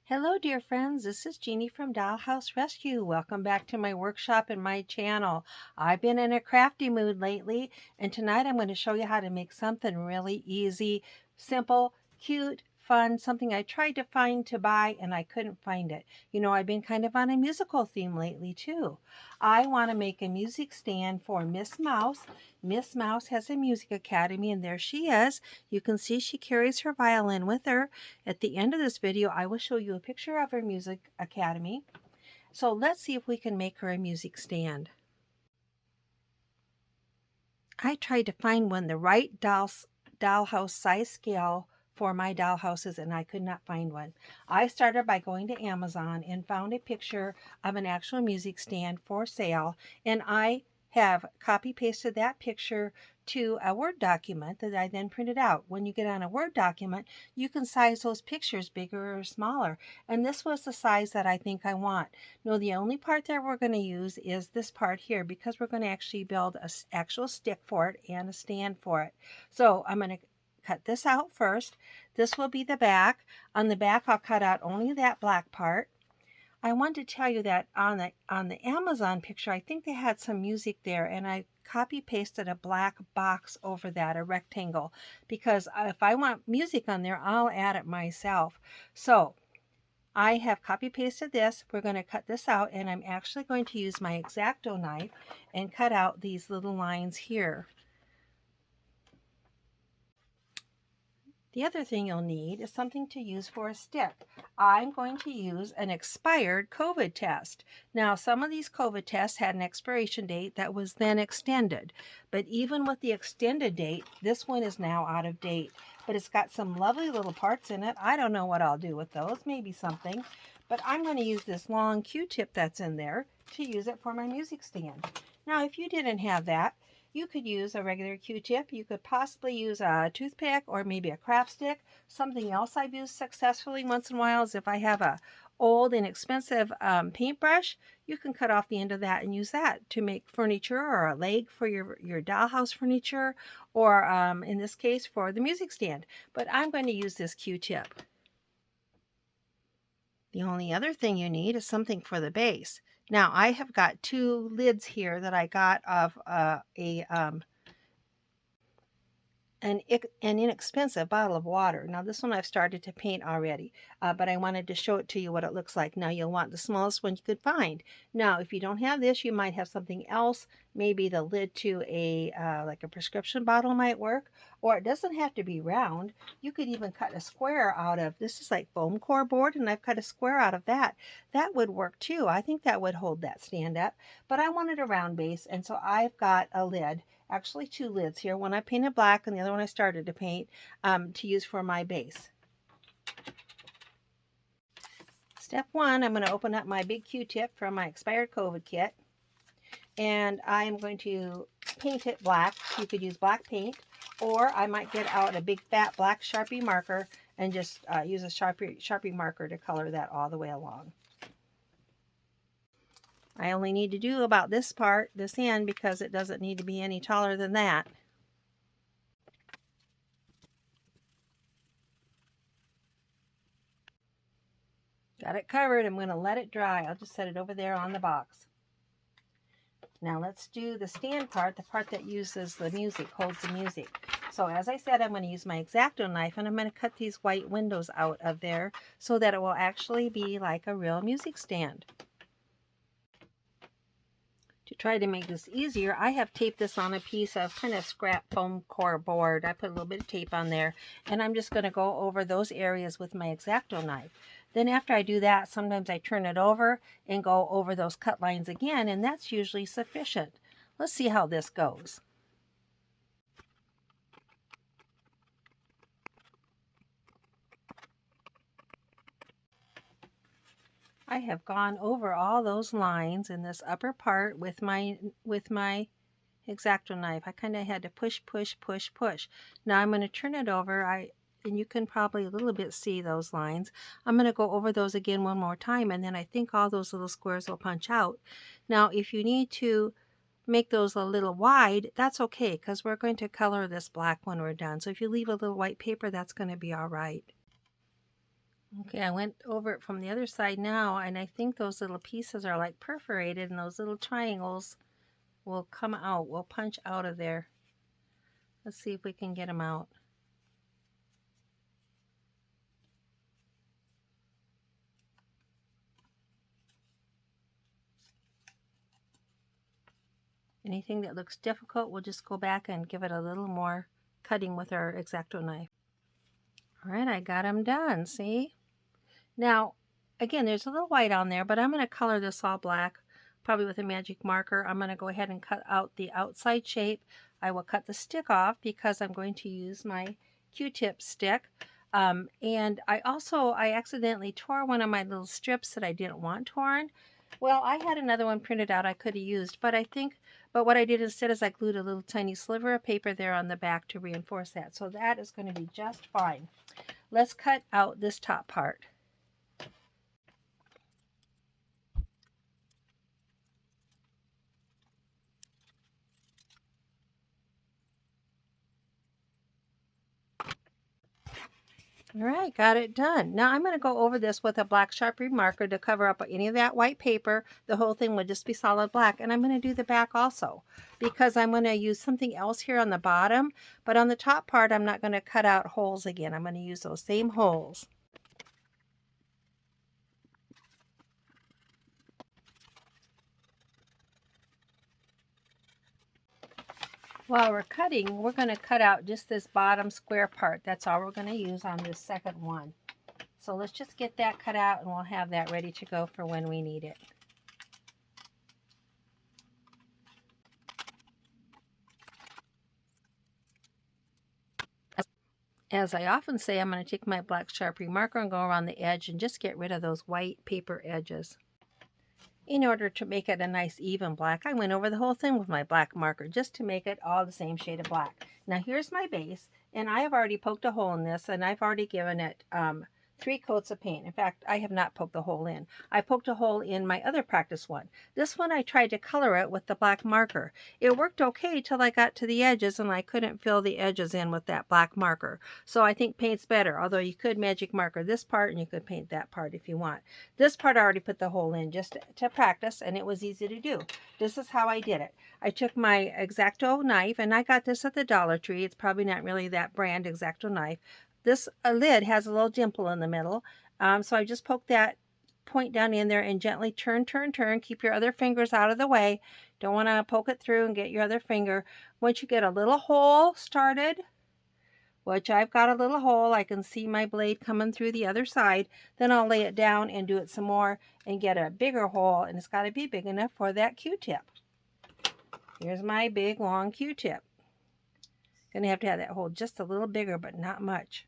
Hello dear friends, this is Jeannie from Dollhouse Rescue. Welcome back to my workshop and my channel. I've been in a crafty mood lately, and tonight I'm going to show you how to make something really easy, simple, cute, fun, something I tried to find to buy and I couldn't find it. You know, I've been kind of on a musical theme lately too. I want to make a music stand for Miss Mouse. Miss Mouse has a music academy, and there she is. You can see she carries her violin with her. At the end of this video, I will show you a picture of her music academy. So let's see if we can make her a music stand. I tried to find one the right dollhouse size scale for my dollhouses, and I could not find one. I started by going to Amazon and found a picture of an actual music stand for sale, and I have copy pasted that picture to a Word document that I then printed out. When you get on a Word document, you can size those pictures bigger or smaller, and this was the size that I think I want. No, the only part that we're going to use is this part here, because we're going to actually build an actual stick for it and a stand for it. So I'm going to cut this out first. This will be the back. On the back, I'll cut out only that black part. I want to tell you that on the Amazon picture, I think they had some music there, and I copy pasted a black box over that, a rectangle, because if I want music on there, I'll add it myself. So I have copy pasted this. We're going to cut this out, and I'm actually going to use my X-Acto knife and cut out these little lines here. The other thing you'll need is something to use for a stick. I'm going to use an expired COVID test. Now, some of these COVID tests had an expiration date that was then extended, but even with the extended date, this one is now out of date. But it's got some lovely little parts in it. I don't know what I'll do with those, maybe something, but I'm going to use this long Q-tip that's in there to use it for my music stand. Now, if you didn't have that, you could use a regular Q-tip. You could possibly use a toothpick or maybe a craft stick. Something else I've used successfully once in a while is if I have a old and expensive paintbrush, you can cut off the end of that and use that to make furniture or a leg for your dollhouse furniture, or in this case for the music stand. But I'm going to use this Q-tip. The only other thing you need is something for the base. Now I have got two lids here that I got of an inexpensive bottle of water. Now this one I've started to paint already, but I wanted to show it to you what it looks like. Now you'll want the smallest one you could find. Now if you don't have this, you might have something else. Maybe the lid to a like a prescription bottle might work, or it doesn't have to be round. You could even cut a square out of, this is like foam core board, and I've cut a square out of that. That would work too. I think that would hold that stand up, but I wanted a round base, and so I've got a lid. Actually two lids here. One I painted black and the other one I started to paint to use for my base. Step one, I'm going to open up my big Q-tip from my expired COVID kit, and I'm going to paint it black. You could use black paint, or I might get out a big fat black Sharpie marker and just use a Sharpie marker to color that all the way along. I only need to do about this part, this end, because it doesn't need to be any taller than that. Got it covered. I'm going to let it dry. I'll just set it over there on the box. Now let's do the stand part, the part that uses the music, holds the music. So as I said, I'm going to use my X-Acto knife, and I'm going to cut these white windows out of there so that it will actually be like a real music stand. To try to make this easier, I have taped this on a piece of kind of scrap foam core board. I put a little bit of tape on there, and I'm just going to go over those areas with my X-Acto knife. Then after I do that, sometimes I turn it over and go over those cut lines again, and that's usually sufficient. Let's see how this goes. I have gone over all those lines in this upper part with my X-Acto knife. I kind of had to push, push, push, push. Now I'm going to turn it over. And you can probably a little bit see those lines. I'm going to go over those again one more time, and then I think all those little squares will punch out. Now if you need to make those a little wide, that's okay, because we're going to color this black when we're done. So if you leave a little white paper, that's going to be all right. Okay, I went over it from the other side now, and I think those little pieces are like perforated, and those little triangles will come out, will punch out of there. Let's see if we can get them out. Anything that looks difficult, we'll just go back and give it a little more cutting with our X-Acto knife. All right, I got them done, see? Now, again, there's a little white on there, but I'm going to color this all black, probably with a magic marker. I'm going to go ahead and cut out the outside shape. I will cut the stick off because I'm going to use my Q-tip stick. And I accidentally tore one of my little strips that I didn't want torn. Well, I had another one printed out I could have used, but what I did instead is I glued a little tiny sliver of paper there on the back to reinforce that. So that is going to be just fine. Let's cut out this top part. All right, got it done. Now I'm going to go over this with a black Sharpie marker to cover up any of that white paper. The whole thing would just be solid black. And I'm going to do the back also because I'm going to use something else here on the bottom. But on the top part, I'm not going to cut out holes again. I'm going to use those same holes. While we're cutting, we're going to cut out just this bottom square part. That's all we're going to use on this second one. So let's just get that cut out and we'll have that ready to go for when we need it. As I often say, I'm going to take my black Sharpie marker and go around the edge and just get rid of those white paper edges. In order to make it a nice even black, I went over the whole thing with my black marker just to make it all the same shade of black. Now here's my base, and I have already poked a hole in this, and I've already given it 3 coats of paint. In fact, I have not poked the hole in. I poked a hole in my other practice one. This one I tried to color it with the black marker. It worked okay till I got to the edges and I couldn't fill the edges in with that black marker. So I think paint's better, although you could magic marker this part and you could paint that part if you want. This part I already put the hole in just to practice, and it was easy to do. This is how I did it. I took my X-Acto knife, and I got this at the Dollar Tree. It's probably not really that brand X-Acto knife. This lid has a little dimple in the middle, so I just poked that point down in there and gently turn. Keep your other fingers out of the way. Don't want to poke it through and get your other finger. Once you get a little hole started, which I've got a little hole, I can see my blade coming through the other side, then I'll lay it down and do it some more and get a bigger hole, and it's got to be big enough for that Q-tip. Here's my big long Q-tip. Gonna have to have that hole just a little bigger, but not much.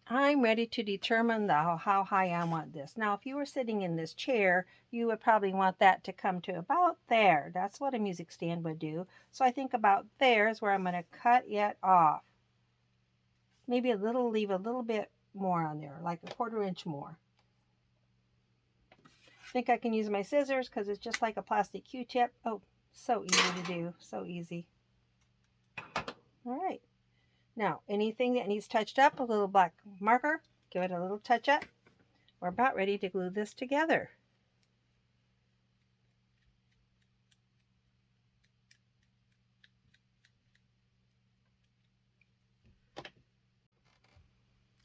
I'm ready to determine how high I want this. Now, if you were sitting in this chair, you would probably want that to come to about there. That's what a music stand would do. So I think about there is where I'm going to cut it off. Maybe leave a little bit more on there, like a 1/4 inch more. I think I can use my scissors because it's just like a plastic Q-tip. Oh, so easy to do, so easy. All right. Now, anything that needs touched up, a little black marker, give it a little touch up. We're about ready to glue this together.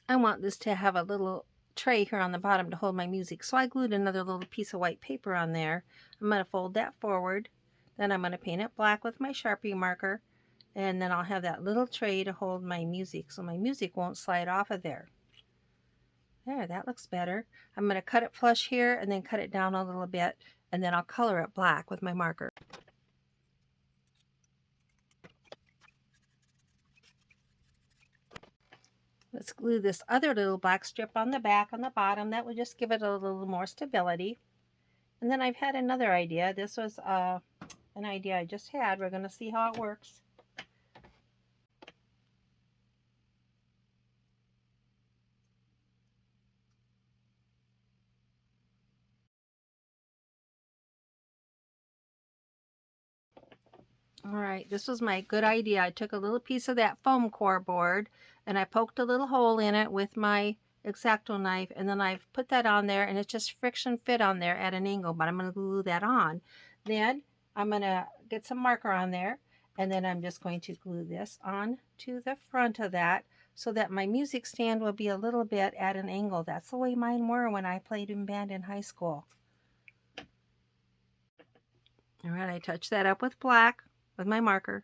I want this to have a little tray here on the bottom to hold my music, so I glued another little piece of white paper on there. I'm going to fold that forward, then I'm going to paint it black with my Sharpie marker, and then I'll have that little tray to hold my music so my music won't slide off of there. There, that looks better. I'm going to cut it flush here and then cut it down a little bit, and then I'll color it black with my marker. Let's glue this other little black strip on the back on the bottom. That would just give it a little more stability. And then I've had another idea. This was an idea I just had. We're going to see how it works. All right, this was my good idea. I took a little piece of that foam core board and I poked a little hole in it with my X-Acto knife, and then I've put that on there, and it's just friction fit on there at an angle, but I'm going to glue that on. Then I'm going to get some marker on there, and then I'm just going to glue this on to the front of that so that my music stand will be a little bit at an angle. That's the way mine were when I played in band in high school. All right, I touched that up with black with my marker,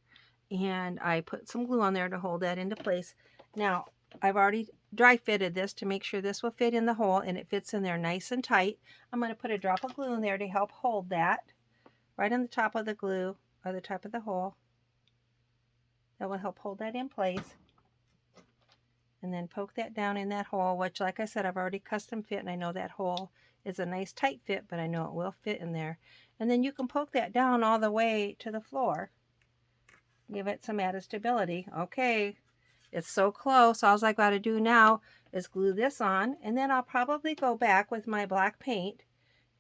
and I put some glue on there to hold that into place. Now, I've already dry fitted this to make sure this will fit in the hole and it fits in there nice and tight. I'm going to put a drop of glue in there to help hold that right on the top of the glue or the top of the hole. That will help hold that in place. And then poke that down in that hole, which, like I said, I've already custom fit, and I know that hole is a nice tight fit, but I know it will fit in there. And then you can poke that down all the way to the floor. Give it some added stability. Okay, it's so close. All I got to do now is glue this on, and then I'll probably go back with my black paint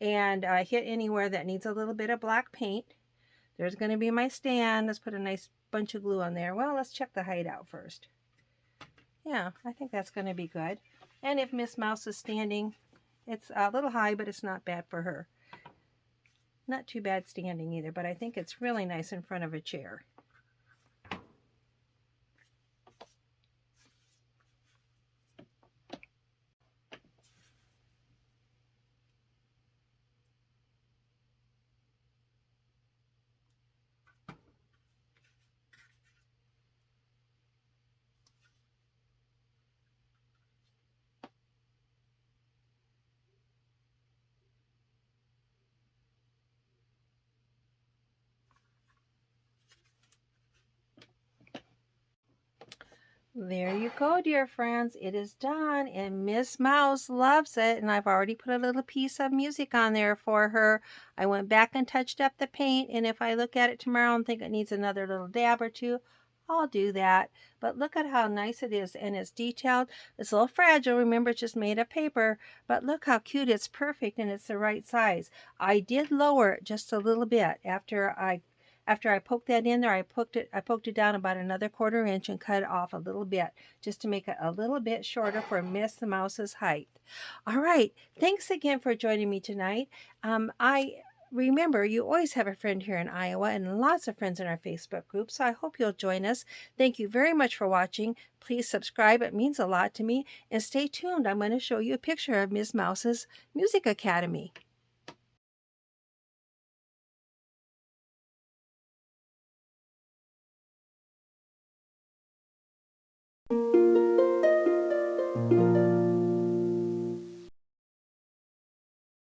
and hit anywhere that needs a little bit of black paint. There's going to be my stand. Let's put a nice bunch of glue on there. Well, let's check the height out first. Yeah, I think that's going to be good. And if Miss Mouse is standing, it's a little high, but it's not bad for her. Not too bad standing either, but I think it's really nice in front of a chair. There you go, dear friends. It is done, and Miss Mouse loves it, and I've already put a little piece of music on there for her. I went back and touched up the paint, and if I look at it tomorrow and think it needs another little dab or two, I'll do that. But look at how nice it is, and it's detailed. It's a little fragile. Remember, it's just made of paper, but look how cute. It's perfect, and it's the right size. I did lower it just a little bit after I poked that in there. I poked it down about another 1/4 inch and cut it off a little bit just to make it a little bit shorter for Miss Mouse's height. All right, thanks again for joining me tonight. I remember you always have a friend here in Iowa and lots of friends in our Facebook group, so I hope you'll join us. Thank you very much for watching. Please subscribe, it means a lot to me, and stay tuned. I'm going to show you a picture of Miss Mouse's Music Academy.